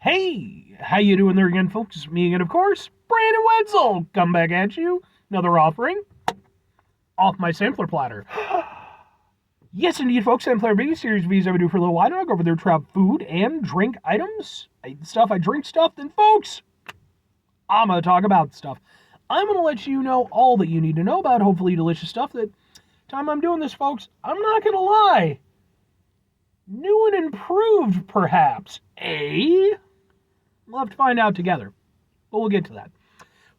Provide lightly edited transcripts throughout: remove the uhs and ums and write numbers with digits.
Hey, how you doing there again, folks? It's me again, of course, Brandon Wetzel. Come back at you. Another offering off my sampler platter. Yes, indeed, folks. Sampler video series reviews I would do for a little while. I go over there, try out food and drink items. I drink stuff. Then, folks, I'm going to talk about stuff. I'm going to let you know all that you need to know about hopefully delicious stuff. That time I'm doing this, folks, I'm not going to lie. New and improved, perhaps. We'll have to find out together, but we'll get to that.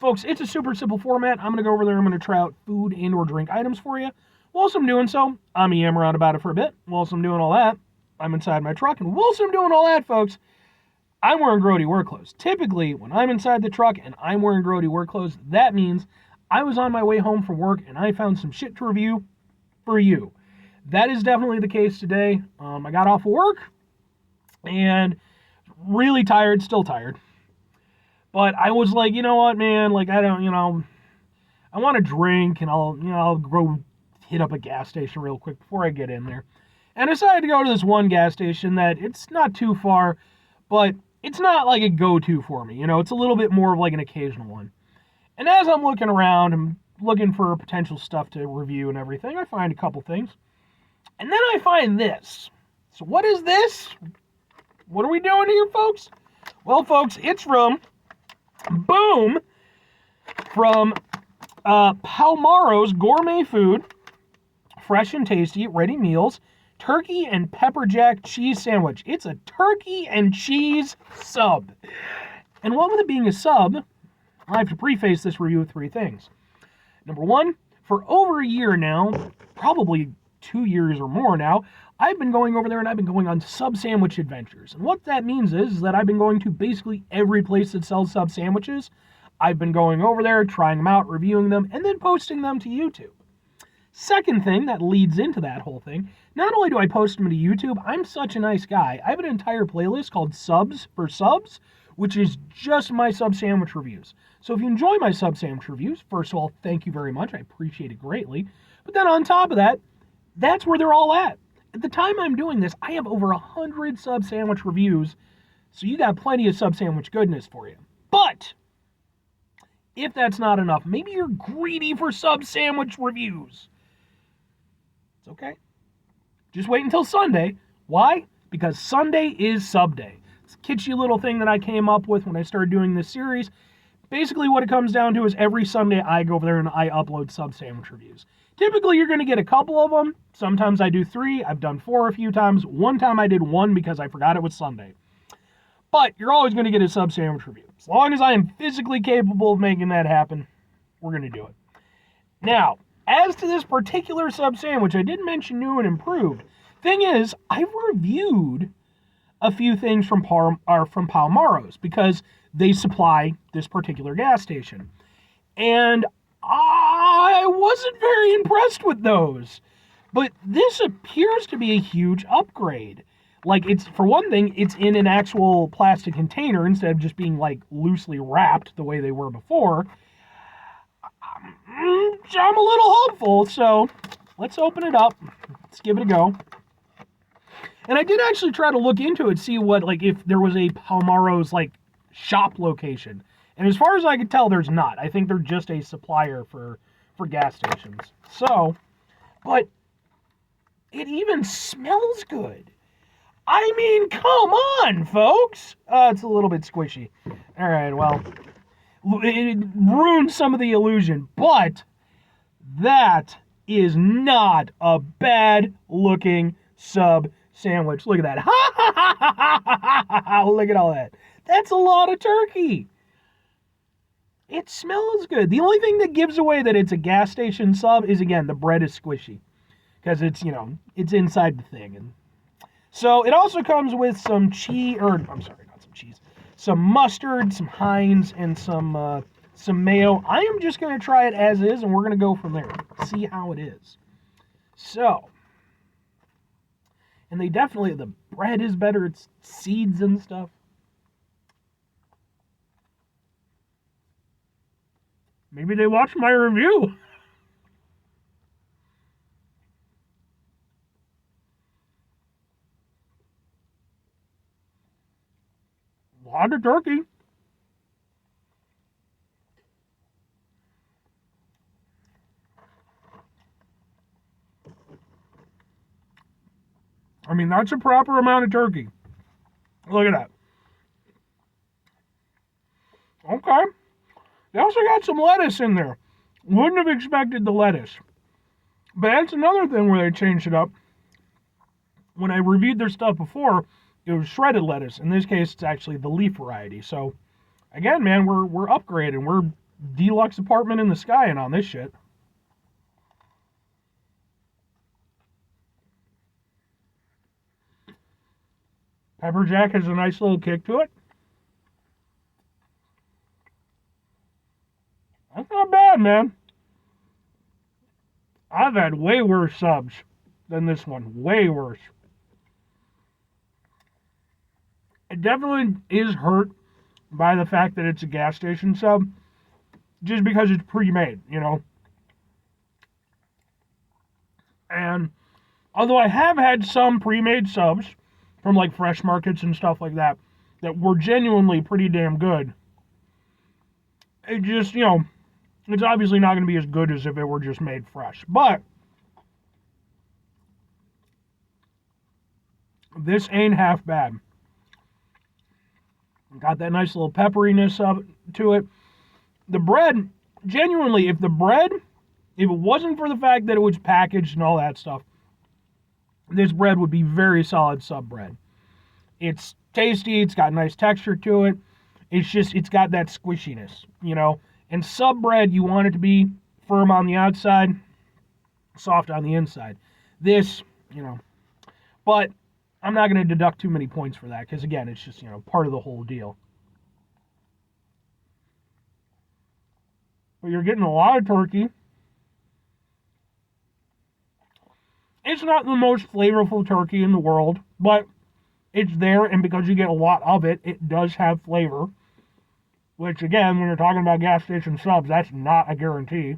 Folks, it's a super simple format. I'm going to go over there. I'm going to try out food and or drink items for you. Whilst I'm doing so, I'm yammering around about it for a bit. Whilst I'm doing all that, I'm inside my truck. And whilst I'm doing all that, folks, I'm wearing grody work clothes. Typically, when I'm inside the truck and I'm wearing grody work clothes, that means I was on my way home from work and I found some shit to review for you. That is definitely the case today. I got off of work and really tired, still tired. But I was like, you know what, man, like, I want to drink, and I'll go hit up a gas station real quick before I get in there. And I decided to go to this one gas station that it's not too far, but it's not like a go-to for me. It's a little bit more of like an occasional one. And as I'm looking around, I'm looking for potential stuff to review and everything, I find a couple things. And then I find this. So what is this? What are we doing here, folks? Well, folks, it's from Powmaro's Gourmet Food, fresh and tasty, ready meals, turkey and pepper jack cheese sandwich. It's a turkey and cheese sub. And what with it being a sub, I have to preface this review with three things. Number one, for over a year now, probably 2 years or more now, I've been going over there and I've been going on sub sandwich adventures. And what that means is that I've been going to basically every place that sells sub sandwiches. I've been going over there, trying them out, reviewing them, and then posting them to YouTube. Second thing that leads into that whole thing, not only do I post them to YouTube, I'm such a nice guy. I have an entire playlist called Subs for Subs, which is just my sub sandwich reviews. So if you enjoy my sub sandwich reviews, first of all, thank you very much. I appreciate it greatly. But then on top of that, that's where they're all at. At the time I'm doing this, I have over 100 sub sandwich reviews, so you got plenty of sub sandwich goodness for you. But if that's not enough, maybe you're greedy for sub sandwich reviews. It's okay. Just wait until Sunday. Why? Because Sunday is SUBday. It's a kitschy little thing that I came up with when I started doing this series. Basically what it comes down to is every Sunday I go over there and I upload sub sandwich reviews. Typically, you're going to get a couple of them. Sometimes I do 3. I've done 4 a few times. One time I did 1 because I forgot it was Sunday. But you're always going to get a sub sandwich review. As long as I am physically capable of making that happen, we're going to do it. Now, as to this particular sub sandwich, I did mention new and improved. Thing is, I've reviewed a few things from Powmaro's because they supply this particular gas station. And I wasn't very impressed with those. But this appears to be a huge upgrade. Like, it's, for one thing, it's in an actual plastic container instead of just being, like, loosely wrapped the way they were before. I'm a little hopeful, so let's open it up. Let's give it a go. And I did actually try to look into it, see what, like, if there was a Powmaro's, like, shop location. And as far as I could tell, there's not. I think they're just a supplier for gas stations. So, but it even smells good. I mean, come on, folks. It's a little bit squishy. All right, well, it ruined some of the illusion, but that is not a bad-looking sub sandwich. Look at that. Look at all that. That's a lot of turkey. It smells good. The only thing that gives away that it's a gas station sub is, again, the bread is squishy. Because it's, it's inside the thing. And so it also comes with some cheese, some mustard, some Heinz, and some mayo. I am just going to try it as is, and we're going to go from there. See how it is. So, and the bread is better. It's seeds and stuff. Maybe they watched my review. A lot of turkey. I mean, that's a proper amount of turkey. Look at that. Okay. They also got some lettuce in there. Wouldn't have expected the lettuce. But that's another thing where they changed it up. When I reviewed their stuff before, it was shredded lettuce. In this case, it's actually the leaf variety. So, again, man, we're upgrading. We're deluxe apartment in the sky and on this shit. Pepper Jack has a nice little kick to it. That's not bad, man. I've had way worse subs than this one. Way worse. It definitely is hurt by the fact that it's a gas station sub. Just because it's pre-made, you know. And although I have had some pre-made subs from like fresh markets and stuff like that were genuinely pretty damn good, it just, you know, it's obviously not going to be as good as if it were just made fresh. But this ain't half bad. Got that nice little pepperiness to it. The bread, genuinely, if it wasn't for the fact that it was packaged and all that stuff, this bread would be very solid sub bread. It's tasty, it's got nice texture to it. It's got that squishiness, you know. And sub bread, you want it to be firm on the outside, soft on the inside. This, you know, but I'm not going to deduct too many points for that because, again, it's just, you know, part of the whole deal. But you're getting a lot of turkey. It's not the most flavorful turkey in the world, but it's there, and because you get a lot of it, it does have flavor. Which, again, when you're talking about gas station subs, that's not a guarantee.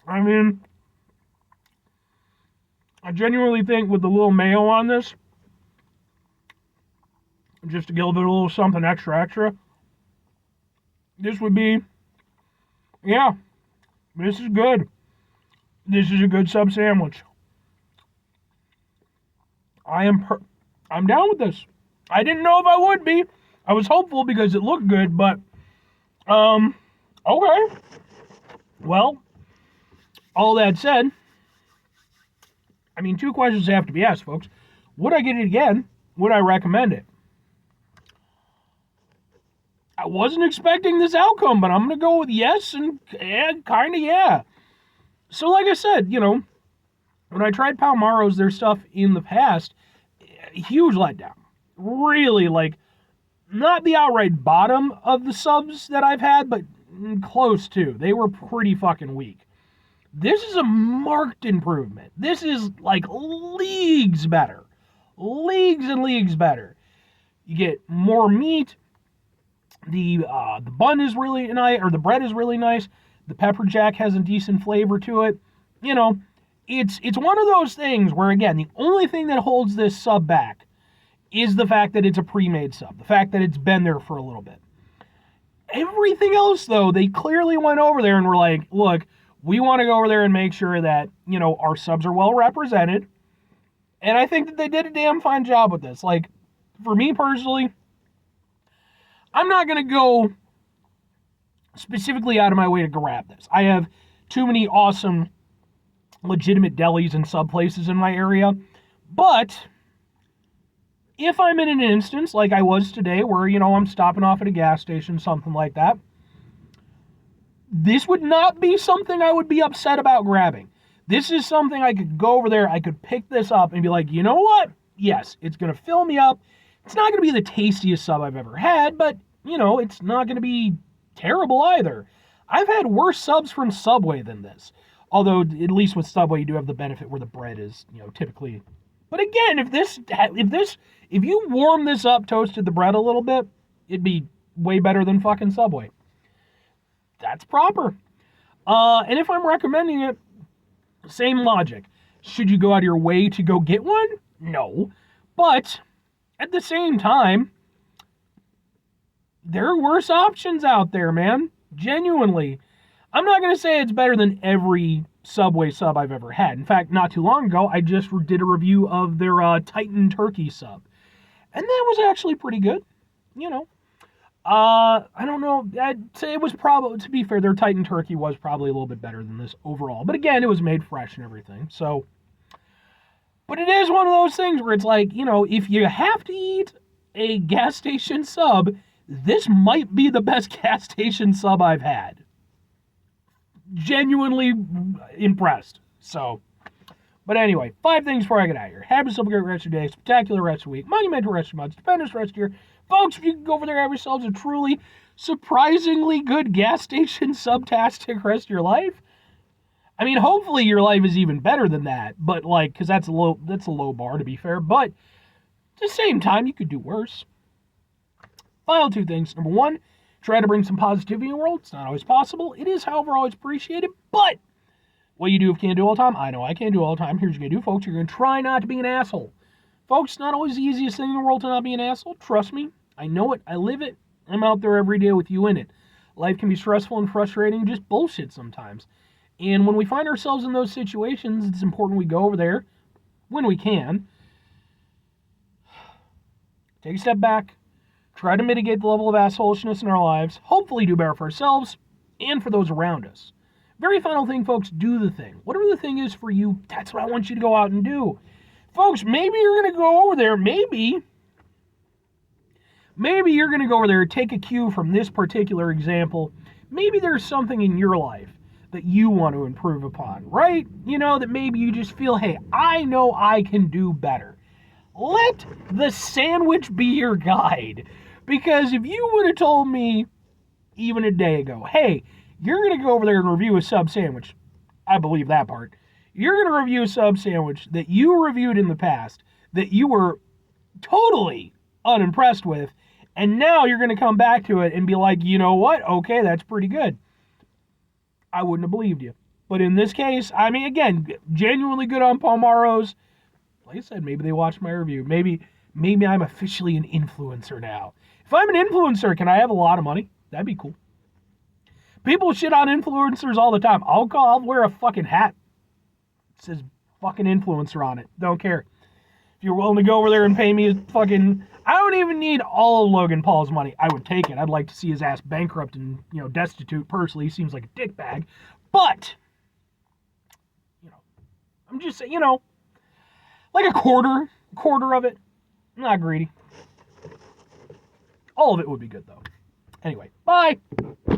I mean, I genuinely think with the little mayo on this, just to give it a little something extra, this would be, yeah, this is good. This is a good sub sandwich. I'm down with this. I didn't know if I would be. I was hopeful because it looked good, but, okay. Well, all that said, I mean, two questions have to be asked, folks. Would I get it again? Would I recommend it? I wasn't expecting this outcome, but I'm going to go with yes and kind of yeah. So like I said, you know, when I tried Powmaro's, their stuff in the past, huge letdown. Really, like, not the outright bottom of the subs that I've had, but close to. They were pretty fucking weak. This is a marked improvement. This is, like, leagues better. Leagues and leagues better. You get more meat. The bun is really nice, or the bread is really nice. The pepper jack has a decent flavor to it. You know, it's one of those things where, again, the only thing that holds this sub back is the fact that it's a pre-made sub. The fact that it's been there for a little bit. Everything else, though, they clearly went over there and were like, look, we want to go over there and make sure that, you know, our subs are well represented. And I think that they did a damn fine job with this. Like, for me personally, I'm not going to go specifically out of my way to grab this. I have too many awesome, legitimate delis and sub places in my area. But if I'm in an instance like I was today where, you know, I'm stopping off at a gas station, something like that, this would not be something I would be upset about grabbing. This is something I could go over there, I could pick this up and be like, you know what? Yes, it's going to fill me up. It's not going to be the tastiest sub I've ever had, but, you know, it's not going to be terrible either. I've had worse subs from Subway than this. Although, at least with Subway, you do have the benefit where the bread is, you know, typically. But again, if you warm this up, toasted the bread a little bit, it'd be way better than fucking Subway. That's proper. And if I'm recommending it, same logic. Should you go out of your way to go get one? No. But at the same time, there are worse options out there, man. Genuinely. I'm not going to say it's better than every Subway sub I've ever had. In fact, not too long ago, I just did a review of their Titan Turkey sub. And that was actually pretty good. You know. I don't know. I'd say it was probably, to be fair, their Titan Turkey was probably a little bit better than this overall. But again, it was made fresh and everything. So, but it is one of those things where it's like, if you have to eat a gas station sub, this might be the best gas station sub I've had. Genuinely impressed. So, but anyway, 5 things before I get out of here. Have yourself a great rest of your day, spectacular rest of the week, monumental rest of your month, stupendous rest of your year. Folks, if you can go over there and have yourselves a truly, surprisingly good gas station subtastic rest of your life. I mean, hopefully your life is even better than that, but because that's a low bar, to be fair. But at the same time, you could do worse. Final 2 things. Number 1, try to bring some positivity in the world. It's not always possible. It is, however, always appreciated. But what you do if you can't do all the time, I know I can't do all the time. Here's what you're going to do, folks. You're going to try not to be an asshole. Folks, it's not always the easiest thing in the world to not be an asshole. Trust me. I know it. I live it. I'm out there every day with you in it. Life can be stressful and frustrating, just bullshit sometimes. And when we find ourselves in those situations, it's important we go over there when we can. Take a step back. Try to mitigate the level of assholishness in our lives. Hopefully do better for ourselves and for those around us. Very final thing, folks, do the thing. Whatever the thing is for you, that's what I want you to go out and do. Folks, maybe you're going to go over there, maybe you're going to go over there, take a cue from this particular example. Maybe there's something in your life that you want to improve upon, right? That maybe you just feel, hey, I know I can do better. Let the sandwich be your guide. Because if you would have told me even a day ago, hey, you're going to go over there and review a sub sandwich, I believe that part. You're going to review a sub sandwich that you reviewed in the past that you were totally unimpressed with, and now you're going to come back to it and be like, you know what? Okay, that's pretty good. I wouldn't have believed you. But in this case, I mean, again, genuinely good on Powmaro's. Like I said, maybe they watched my review. Maybe I'm officially an influencer now. If I'm an influencer, can I have a lot of money? That'd be cool. People shit on influencers all the time. I'll wear a fucking hat. It says fucking influencer on it. Don't care. If you're willing to go over there and pay me a fucking... I don't even need all of Logan Paul's money. I would take it. I'd like to see his ass bankrupt and, destitute personally. He seems like a dickbag. But, I'm just saying, like a quarter of it. I'm not greedy. All of it would be good, though. Anyway, bye.